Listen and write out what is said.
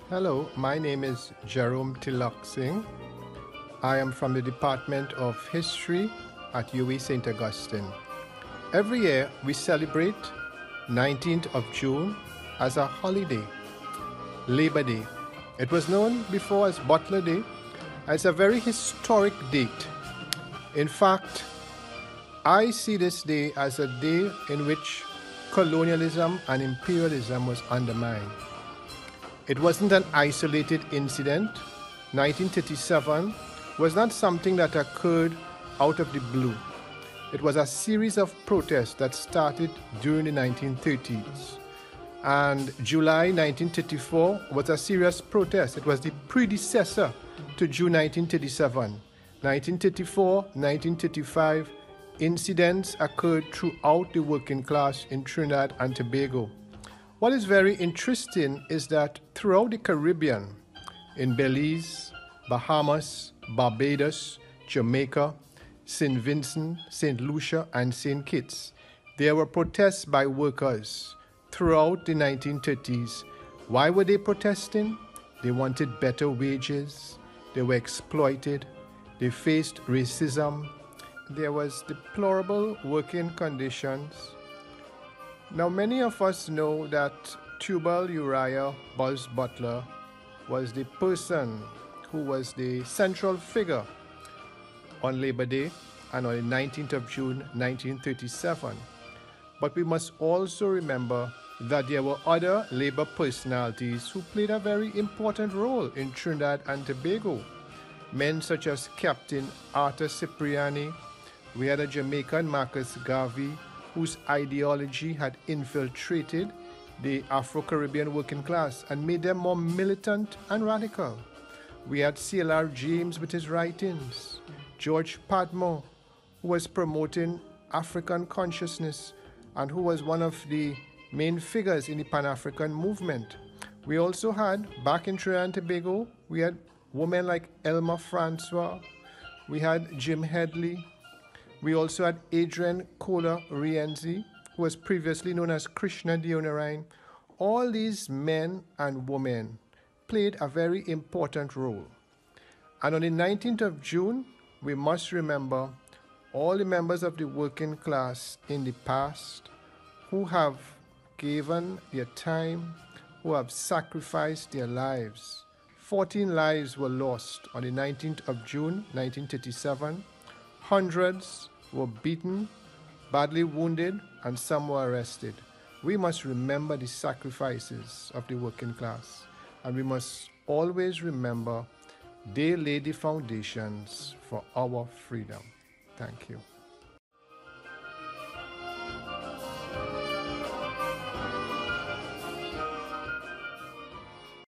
Hello, my name is Jerome Tilak Singh. I am from the Department of History at UWI St. Augustine. Every year we celebrate 19th of June as a holiday, Labor Day. It was known before as Butler Day. It's a very historic date. In fact, I see this day as a day in which colonialism and imperialism was undermined. It wasn't an isolated incident. 1937 was not something that occurred out of the blue. It was a series of protests that started during the 1930s. And July 1934 was a serious protest. It was the predecessor to June 1937. 1934, 1935, incidents occurred throughout the working class in Trinidad and Tobago. What is very interesting is that throughout the Caribbean, in Belize, Bahamas, Barbados, Jamaica, St. Vincent, St. Lucia, and St. Kitts, there were protests by workers throughout the 1930s. Why were they protesting? They wanted better wages. They were exploited. They faced racism. There was deplorable working conditions. Now, many of us know that Tubal Uriah Buzz Butler was the person who was the central figure on Labor Day and on the 19th of June 1937. But we must also remember that there were other labor personalities who played a very important role in Trinidad and Tobago. Men such as Captain Arthur Cipriani. We had a Jamaican, Marcus Garvey, whose ideology had infiltrated the Afro-Caribbean working class and made them more militant and radical. We had C.L.R. James with his writings, George Padmore, who was promoting African consciousness and who was one of the main figures in the Pan-African movement. We also had, back in Trinidad and Tobago, we had women like Elma Francois, we had Jim Headley, we also had Adrian Kola Rienzi, who was previously known as Krishna Deonarine. All these men and women played a very important role. And on the 19th of June, we must remember all the members of the working class in the past who have given their time, who have sacrificed their lives. 14 lives were lost on the 19th of June, 1937. Hundreds were beaten, badly wounded, and some were arrested. We must remember the sacrifices of the working class, and we must always remember they laid the foundations for our freedom. Thank you.